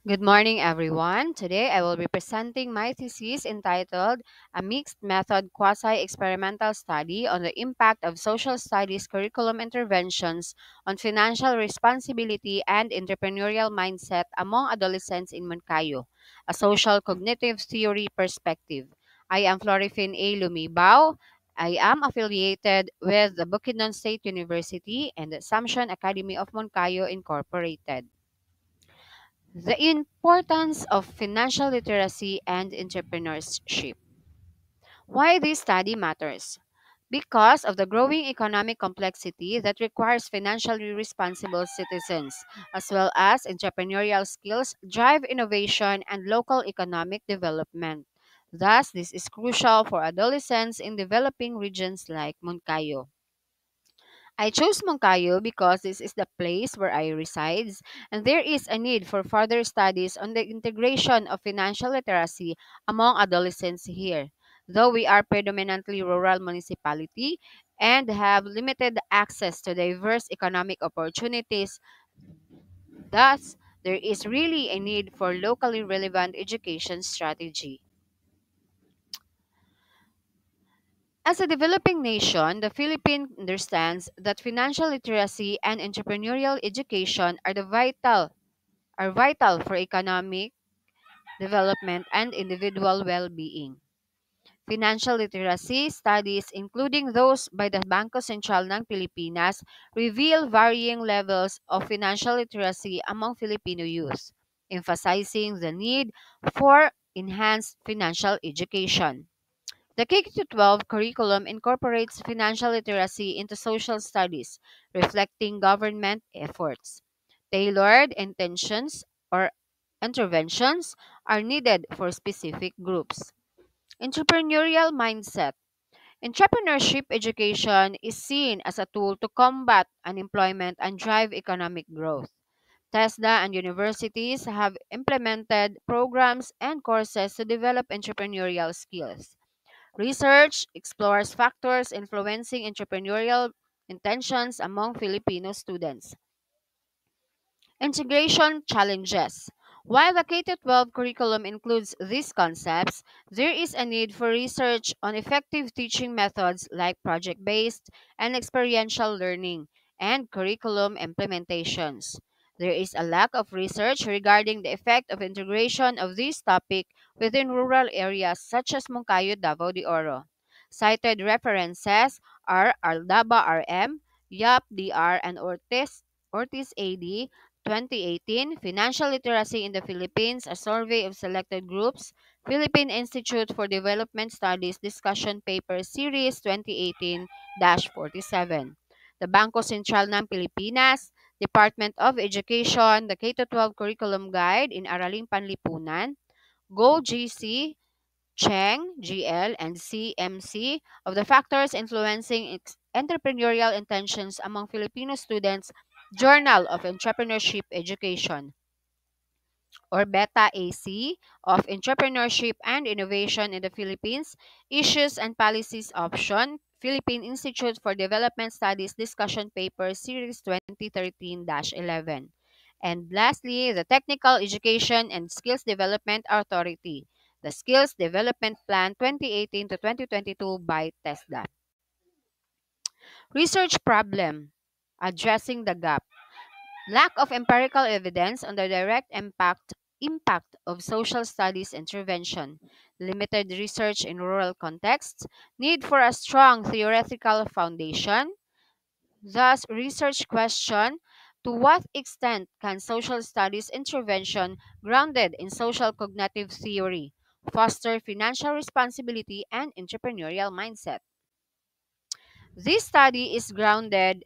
Good morning, everyone. Today I will be presenting my thesis entitled A Mixed Method Quasi Experimental Study on the Impact of Social Studies Curriculum Interventions on Financial Responsibility and Entrepreneurial Mindset Among Adolescents in Moncayo, a Social Cognitive Theory Perspective. I am Florifin A. Lumibao. I am affiliated with the Bukidnon State University and the Assumption Academy of Moncayo Incorporated. The importance of financial literacy and entrepreneurship. Why this study matters? Because of the growing economic complexity that requires financially responsible citizens, as well as entrepreneurial skills, drive innovation and local economic development. Thus, this is crucial for adolescents in developing regions like Moncayo. I chose Moncayo because this is the place where I reside, and there is a need for further studies on the integration of financial literacy among adolescents here. Though we are predominantly rural municipality and have limited access to diverse economic opportunities, thus there is really a need for locally relevant education strategy. As a developing nation, the Philippines understands that financial literacy and entrepreneurial education are vital for economic development and individual well-being. Financial literacy studies, including those by the Bangko Sentral ng Pilipinas, reveal varying levels of financial literacy among Filipino youth, emphasizing the need for enhanced financial education. The K-12 curriculum incorporates financial literacy into social studies, reflecting government efforts. Tailored intentions or interventions are needed for specific groups. Entrepreneurial mindset. Entrepreneurship education is seen as a tool to combat unemployment and drive economic growth. TESDA and universities have implemented programs and courses to develop entrepreneurial skills. Research explores factors influencing entrepreneurial intentions among Filipino students. Integration challenges. While the K-12 curriculum includes these concepts, there is a need for research on effective teaching methods like project-based and experiential learning and curriculum implementations. There is a lack of research regarding the effect of integration of this topic within rural areas such as Moncayo, Davao de Oro. Cited references are Aldaba RM, Yap DR, and Ortiz AD 2018, Financial Literacy in the Philippines, a survey of selected groups, Philippine Institute for Development Studies Discussion Paper Series 2018-47. The Bangko Sentral ng Pilipinas, Department of Education, the K-12 Curriculum Guide in Araling Panlipunan, Go GC, Cheng, GL, and CMC of the factors influencing entrepreneurial intentions among Filipino students, Journal of Entrepreneurship Education, or Beta AC of Entrepreneurship and Innovation in the Philippines, Issues and Policies Option, Philippine Institute for Development Studies Discussion Paper Series 2013-11. And lastly, the Technical Education and Skills Development Authority, the Skills Development Plan 2018 to 2022 by TESDA. Research problem, addressing the gap. Lack of empirical evidence on the direct impact of social studies intervention, limited research in rural contexts, need for a strong theoretical foundation. Thus, research question, to what extent can social studies intervention grounded in social cognitive theory foster financial responsibility and entrepreneurial mindset? This study is grounded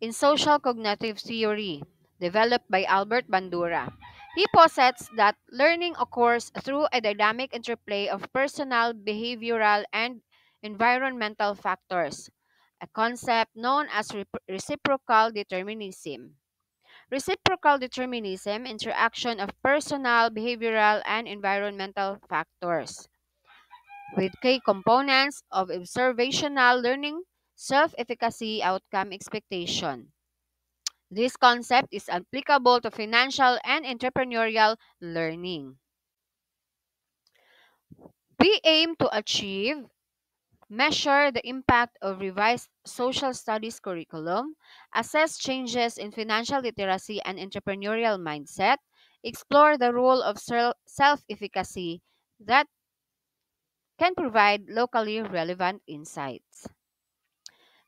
in social cognitive theory, developed by Albert Bandura. He posits that learning occurs through a dynamic interplay of personal, behavioral, and environmental factors, a concept known as reciprocal determinism. Reciprocal determinism, interaction of personal, behavioral, and environmental factors with key components of observational learning, self efficacy, outcome expectation. This concept is applicable to financial and entrepreneurial learning. We aim to achieve, measure the impact of revised social studies curriculum, assess changes in financial literacy and entrepreneurial mindset, explore the role of self efficacy that can provide locally relevant insights.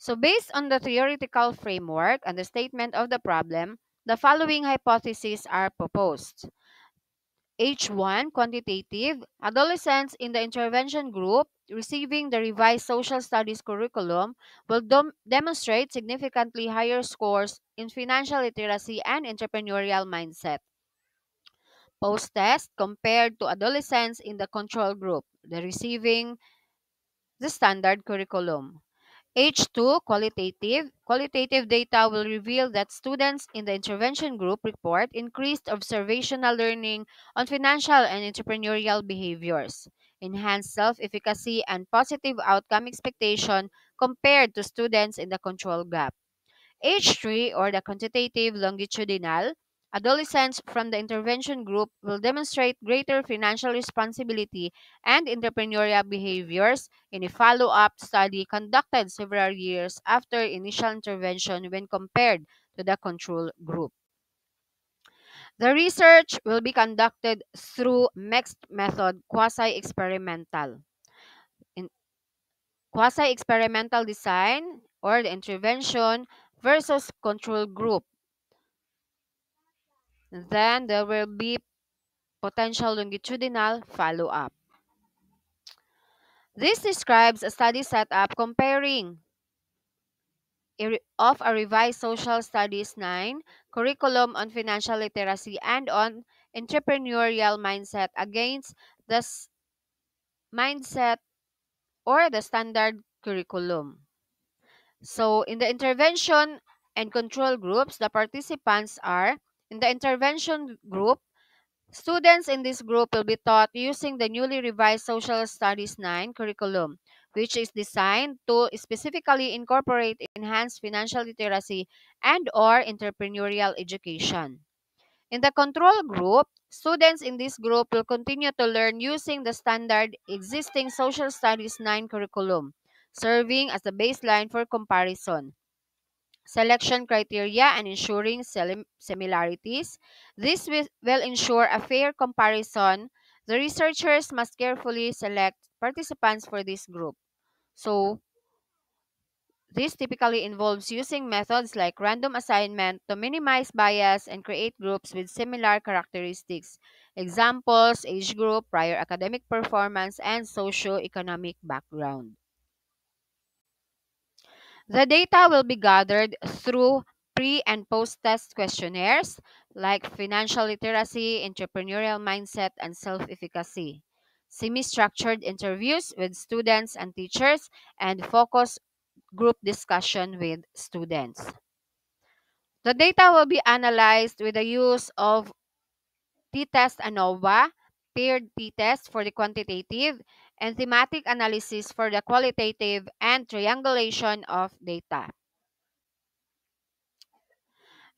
So, based on the theoretical framework and the statement of the problem, the following hypotheses are proposed. H1 quantitative adolescents in the intervention group receiving the revised social studies curriculum will demonstrate significantly higher scores in financial literacy and entrepreneurial mindset. Post test compared to adolescents in the control group, the receiving the standard curriculum. H2 qualitative. Qualitative data will reveal that students in the intervention group report increased observational learning on financial and entrepreneurial behaviors, enhanced self efficacy, and positive outcome expectation compared to students in the control gap. H3 or the quantitative longitudinal, adolescents from the intervention group will demonstrate greater financial responsibility and entrepreneurial behaviors in a follow up study conducted several years after initial intervention when compared to the control group. The research will be conducted through mixed method quasi-experimental. In quasi-experimental design or the intervention versus control group. Then there will be potential longitudinal follow-up. This describes a study setup comparing of a revised social studies 9 curriculum on financial literacy and on entrepreneurial mindset against the mindset or the standard curriculum. So in the intervention and control groups, the participants are in the intervention group. Students in this group will be taught using the newly revised Social Studies 9 curriculum, which is designed to specifically incorporate enhanced financial literacy and or entrepreneurial education. In the control group, students in this group will continue to learn using the standard existing Social Studies 9 curriculum, serving as the baseline for comparison selection criteria and ensuring similarities. This will ensure a fair comparison. The researchers must carefully select participants for this group. So, this typically involves using methods like random assignment to minimize bias and create groups with similar characteristics. Examples, age group, prior academic performance, and socio-economic background. The data will be gathered through pre and post test questionnaires like financial literacy, entrepreneurial mindset, and self efficacy, semi structured interviews with students and teachers, and focus group discussion with students. The data will be analyzed with the use of t-test ANOVA, paired t-test for the quantitative, and thematic analysis for the qualitative, and triangulation of data.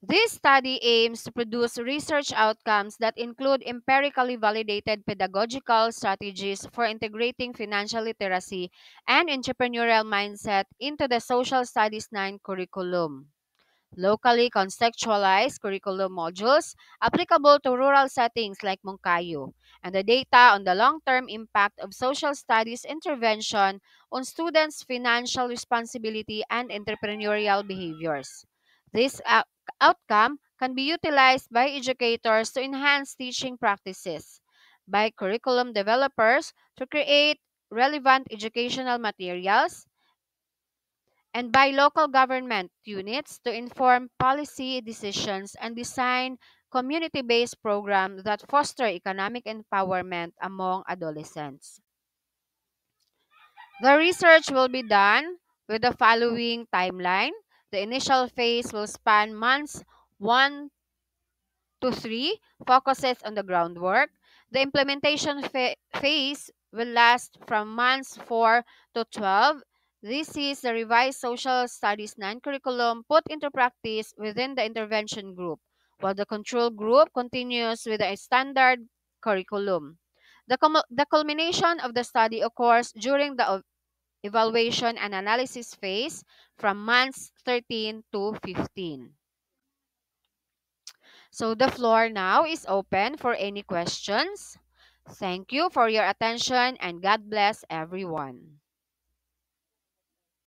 This study aims to produce research outcomes that include empirically validated pedagogical strategies for integrating financial literacy and entrepreneurial mindset into the Social Studies 9 curriculum. Locally contextualized curriculum modules applicable to rural settings like Moncayo, and the data on the long-term impact of social studies intervention on students' financial responsibility and entrepreneurial behaviors. This outcome can be utilized by educators to enhance teaching practices, by curriculum developers to create relevant educational materials, and by local government units to inform policy decisions and design community based programs that foster economic empowerment among adolescents. The research will be done with the following timeline. The initial phase will span months 1 to 3, focuses on the groundwork. The implementation phase will last from months 4 to 12. This is the revised social studies non-curriculum put into practice within the intervention group, while the control group continues with a standard curriculum. The culmination of the study occurs during the evaluation and analysis phase from months 13 to 15. So the floor now is open for any questions. Thank you for your attention and God bless everyone.